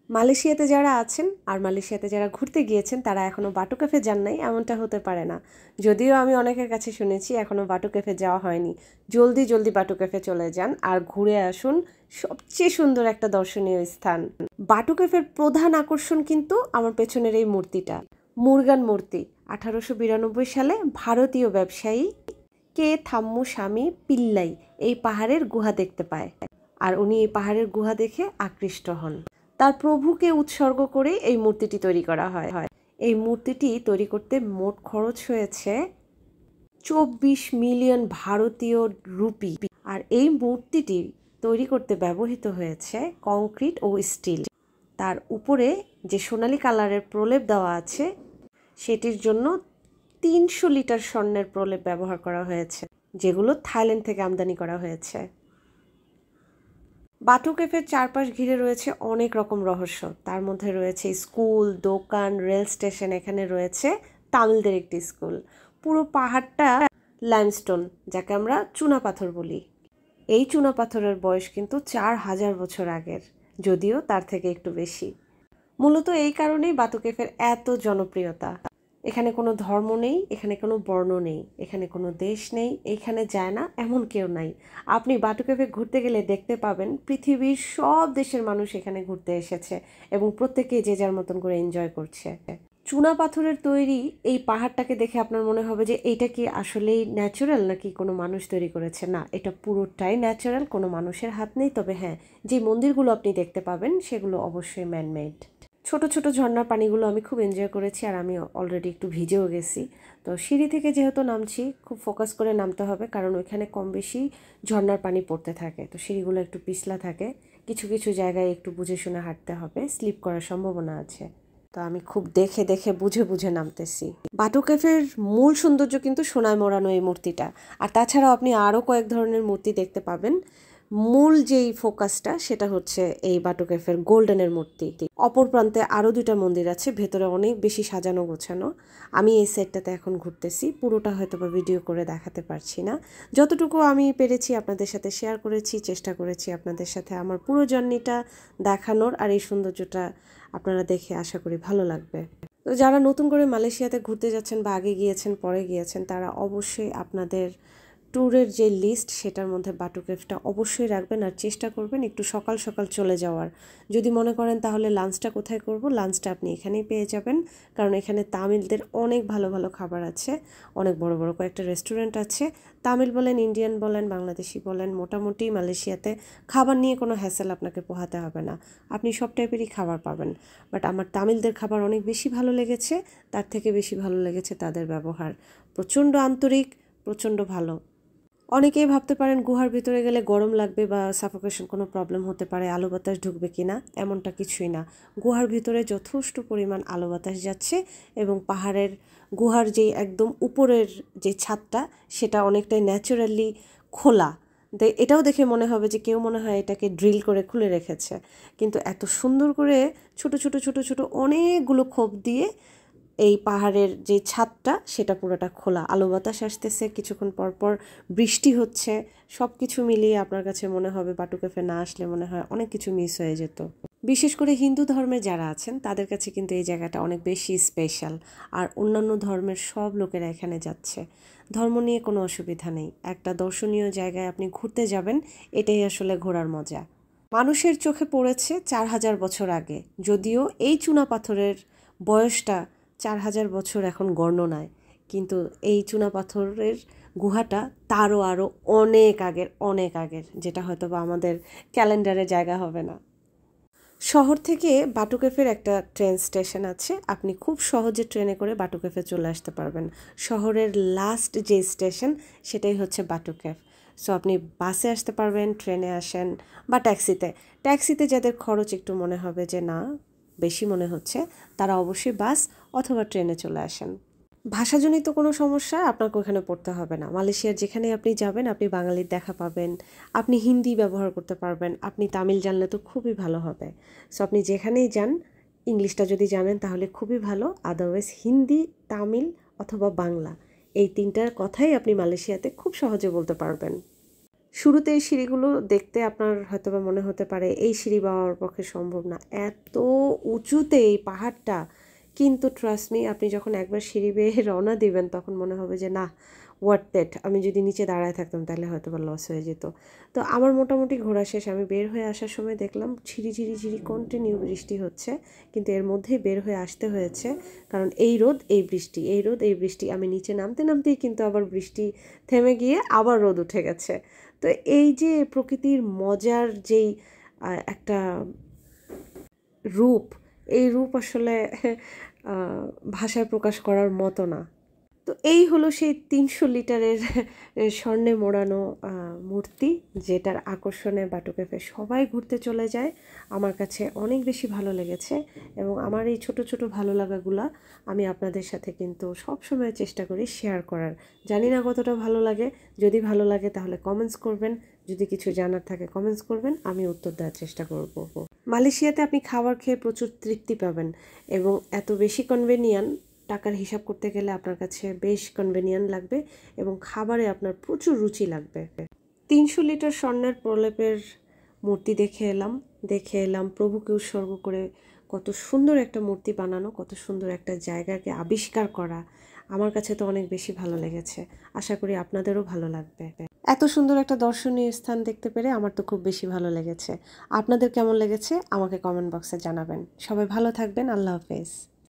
মালয়েশিয়াতে যারা আছেন আর মালয়েশিয়াতে যারা ঘুরতে গিয়েছেন তারা এখনও বাটু ক্যাফে যান নাই এমনটা হতে পারে না। যদিও আমি অনেকের কাছে শুনেছি এখনও বাটু ক্যাফে যাওয়া হয়নি। জলদি জলদি বাটু ক্যাফে চলে যান আর ঘুরে আসুন সবচেয়ে সুন্দর একটা দর্শনীয় স্থান। বাটু ক্যাফের প্রধান আকর্ষণ কিন্তু আমার পেছনের এই মূর্তিটা, মুরগান মূর্তি। 1892 সালে ভারতীয় ব্যবসায়ী কে থাম্মু স্বামী পিল্লাই এই পাহাড়ের গুহা দেখতে পায় আর উনি এই পাহাড়ের গুহা দেখে আকৃষ্ট হন। তার প্রভুকে উৎসর্গ করে এই মূর্তিটি তৈরি করা হয়। এই মূর্তিটি তৈরি করতে মোট খরচ হয়েছে 24 মিলিয়ন ভারতীয় রুপি। আর এই মূর্তিটি তৈরি করতে ব্যবহৃত হয়েছে কংক্রিট ও স্টিল। তার উপরে যে সোনালী কালারের প্রলেপ দেওয়া আছে সেটির জন্য 300 লিটার স্বর্ণের প্রলেপ ব্যবহার করা হয়েছে, যেগুলো থাইল্যান্ড থেকে আমদানি করা হয়েছে। বাটু ক্যাফের চারপাশ ঘিরে রয়েছে অনেক রকম রহস্য। তার মধ্যে রয়েছে স্কুল, দোকান, রেল স্টেশন, এখানে রয়েছে তামিলদের একটি স্কুল। পুরো পাহাড়টা লাইমস্টোন, যাকে আমরা চুনা পাথর বলি। এই চুনা পাথরের বয়স কিন্তু 4000 বছর আগের, যদিও তার থেকে একটু বেশি। মূলত এই কারণেই বাটু ক্যাফের এত জনপ্রিয়তা। এখানে কোনো ধর্ম নেই, এখানে কোনো বর্ণ নেই, এখানে কোনো দেশ নেই, এখানে যায় না এমন কেউ নাই। আপনি বাটু ক্যাফে ঘুরতে গেলে দেখতে পাবেন পৃথিবীর সব দেশের মানুষ এখানে ঘুরতে এসেছে এবং প্রত্যেকেই যে যার মতন করে এনজয় করছে। চুনা পাথরের তৈরি এই পাহাড়টাকে দেখে আপনার মনে হবে যে এইটা কি আসলেই ন্যাচারাল নাকি কোনো মানুষ তৈরি করেছে। না, এটা পুরোটাই ন্যাচারাল, কোনো মানুষের হাত নেই। তবে হ্যাঁ, যে মন্দিরগুলো আপনি দেখতে পাবেন সেগুলো অবশ্যই ম্যানমেড। ছোট ছোট ঝর্ণার পানিগুলো আমি খুব এনজয় করেছি আর আমি অলরেডি একটু ভিজেও গেছি। তো সিঁড়ি থেকে যেহেতু নামছি খুব ফোকাস করে নামতে হবে, কারণ ওইখানে কম বেশি ঝর্ণার পানি পড়তে থাকে, তো সিঁড়িগুলো একটু পিছলা থাকে। কিছু কিছু জায়গায় একটু বুঝে শুনে হাঁটতে হবে, স্লিপ করার সম্ভাবনা আছে। তো আমি খুব দেখে দেখে বুঝে বুঝে নামতেছি। বাটু ক্যাফের মূল সৌন্দর্য কিন্তু সোনায় মোড়ানো এই মূর্তিটা। আর তাছাড়াও আপনি আরও কয়েক ধরনের মূর্তি দেখতে পাবেন। মূল যেই ফোকাসটা সেটা হচ্ছে এই বাটু ক্যাফের গোল্ডেনের মূর্তি। অপর প্রান্তে আরও 2টা মন্দির আছে, ভেতরে অনেক বেশি সাজানো গোছানো। আমি এই সেটটাতে এখন ঘুরতেছি, পুরোটা হয়তো বা ভিডিও করে দেখাতে পারছি না। যতটুকু আমি পেরেছি আপনাদের সাথে শেয়ার করেছি, চেষ্টা করেছি আপনাদের সাথে আমার পুরো জার্নিটা দেখানোর। আর এই সৌন্দর্যটা আপনারা দেখে আশা করি ভালো লাগবে। তো যারা নতুন করে মালয়েশিয়াতে ঘুরতে যাচ্ছেন বা আগে গিয়েছেন পরে গিয়েছেন, তারা অবশ্যই আপনাদের ট্যুরের যে লিস্ট সেটার মধ্যে বাটু ক্যাফটা অবশ্যই রাখবেন আর চেষ্টা করবেন একটু সকাল সকাল চলে যাওয়ার। যদি মনে করেন তাহলে লাঞ্চটা কোথায় করব, লাঞ্চটা আপনি এখানেই পেয়ে যাবেন, কারণ এখানে তামিলদের অনেক ভালো ভালো খাবার আছে। অনেক বড় বড় কয়েকটা রেস্টুরেন্ট আছে। তামিল বলেন, ইন্ডিয়ান বলেন, বাংলাদেশি বলেন, মোটামুটি মালয়েশিয়াতে খাবার নিয়ে কোনো হ্যাসেল আপনাকে পোহাতে হবে না, আপনি সব টাইপেরই খাবার পাবেন। বাট আমার তামিলদের খাবার অনেক বেশি ভালো লেগেছে, তার থেকে বেশি ভালো লেগেছে তাদের ব্যবহার। প্রচণ্ড আন্তরিক, প্রচণ্ড ভালো। অনেকেই ভাবতে পারেন গুহার ভিতরে গেলে গরম লাগবে বা সাফোকেশন কোনো প্রবলেম হতে পারে, আলো বাতাস ঢুকবে কি না, এমনটা কিছুই না। গুহার ভিতরে যথেষ্ট পরিমাণ আলো বাতাস যাচ্ছে এবং পাহাড়ের গুহার যেই একদম উপরের যে ছাদটা সেটা অনেকটাই ন্যাচারালি খোলা। এটাও দেখে মনে হবে যে কেউ মনে হয় এটাকে ড্রিল করে খুলে রেখেছে, কিন্তু এত সুন্দর করে ছোট ছোট ছোট ছোট অনেকগুলো খোপ দিয়ে এই পাহাড়ের যে ছাদটা সেটা পুরোটা খোলা, আলো বাতাস আসতেছে, কিছুক্ষণ পর পর বৃষ্টি হচ্ছে। সব কিছু মিলিয়ে আপনার কাছে মনে হবে বাটু ক্যাফে না আসলে মনে হয় অনেক কিছু মিস হয়ে যেত। বিশেষ করে হিন্দু ধর্মের যারা আছেন তাদের কাছে কিন্তু এই জায়গাটা অনেক বেশি স্পেশাল। আর অন্যান্য ধর্মের সব লোকেরা এখানে যাচ্ছে, ধর্ম নিয়ে কোনো অসুবিধা নেই। একটা দর্শনীয় জায়গায় আপনি ঘুরতে যাবেন, এটাই আসলে ঘোরার মজা। মানুষের চোখে পড়েছে 4000 বছর আগে, যদিও এই চুনা পাথরের বয়সটা 4000 বছর এখন গণনায়, কিন্তু এই চুনা পাথরের গুহাটা তারও আরও অনেক আগের, অনেক আগের, যেটা হয়তো বা আমাদের ক্যালেন্ডারে জায়গা হবে না। শহর থেকে বাটু ক্যাফের একটা ট্রেন স্টেশন আছে, আপনি খুব সহজে ট্রেনে করে বাটু ক্যাফে চলে আসতে পারবেন। শহরের লাস্ট যে স্টেশন সেটাই হচ্ছে বাটু ক্যাফ। সো আপনি বাসে আসতে পারবেন, ট্রেনে আসেন বা ট্যাক্সিতে। ট্যাক্সিতে যাদের খরচ একটু মনে হবে যে না বেশি মনে হচ্ছে, তারা অবশ্যই বাস অথবা ট্রেনে চলে আসেন। ভাষাজনিত কোনো সমস্যা আপনাকে ওখানে পড়তে হবে না। মালয়েশিয়ার যেখানে আপনি যাবেন আপনি বাঙালির দেখা পাবেন, আপনি হিন্দি ব্যবহার করতে পারবেন, আপনি তামিল জানলে তো খুবই ভালো হবে। সো আপনি যেখানেই যান ইংলিশটা যদি জানেন তাহলে খুবই ভালো, আদারওয়াইজ হিন্দি, তামিল অথবা বাংলা এই 3টার কথাই আপনি মালয়েশিয়াতে খুব সহজে বলতে পারবেন। শুরুতে এই সিঁড়িগুলো দেখতে আপনার হয়তোবা মনে হতে পারে এই সিঁড়ি পাওয়ার পক্ষে সম্ভব না, এত উঁচুতে এই পাহাড়টা। কিন্তু ট্রাস্ট মি, আপনি যখন একবার সিঁড়ি বেয়ে রওনা দিবেন তখন মনে হবে যে না, ওয়ার্থ ইট। আমি যদি নিচে দাঁড়ায় থাকতাম তাহলে হয়তো বা লস হয়ে যেত। তো আমার মোটামুটি ঘোরা শেষ। আমি বের হয়ে আসার সময় দেখলাম ঝিরি ঝিরি ঝিরি কন্টিনিউ বৃষ্টি হচ্ছে, কিন্তু এর মধ্যেই বের হয়ে আসতে হয়েছে, কারণ এই রোদ এই বৃষ্টি, এই রোদ এই বৃষ্টি। আমি নিচে নামতে নামতেই কিন্তু আবার বৃষ্টি থেমে গিয়ে আবার রোদ উঠে গেছে। তো এই যে প্রকৃতির মজার যেই একটা রূপ, এই রূপ আসলে ভাষায় প্রকাশ করার মতো না। তো এই হলো সেই 300 লিটারের স্বর্ণে মোড়ানো মূর্তি, যেটার আকর্ষণে বাটু ক্যাফে সবাই ঘুরতে চলে যায়। আমার কাছে অনেক বেশি ভালো লেগেছে, এবং আমার এই ছোট ছোট ভালো লাগাগুলা আমি আপনাদের সাথে কিন্তু সবসময় চেষ্টা করি শেয়ার করার। জানি না কতটা ভালো লাগে, যদি ভালো লাগে তাহলে কমেন্টস করবেন, যদি কিছু জানার থাকে কমেন্টস করবেন, আমি উত্তর দেওয়ার চেষ্টা করব। মালয়েশিয়াতে আপনি খাবার খেয়ে প্রচুর তৃপ্তি পাবেন, এবং এত বেশি কনভেনিয়েন্ট, টাকার হিসাব করতে গেলে আপনার কাছে বেশ কনভেনিয়েন্ট লাগবে, এবং খাবারে আপনার প্রচুর রুচি লাগবে। 300 লিটার স্বর্ণের প্রলেপের মূর্তি দেখে এলাম প্রভুকে উৎসর্গ করে। কত সুন্দর একটা মূর্তি বানানো, কত সুন্দর একটা জায়গাকে আবিষ্কার করা। আমার কাছে তো অনেক বেশি ভালো লেগেছে, আশা করি আপনাদেরও ভালো লাগবে। এত সুন্দর একটা দর্শনীয় স্থান দেখতে পেরে আমার তো খুব বেশি ভালো লেগেছে। আপনাদের কেমন লেগেছে আমাকে কমেন্ট বক্সে জানাবেন। সবাই ভালো থাকবেন, আল্লাহ হাফেজ।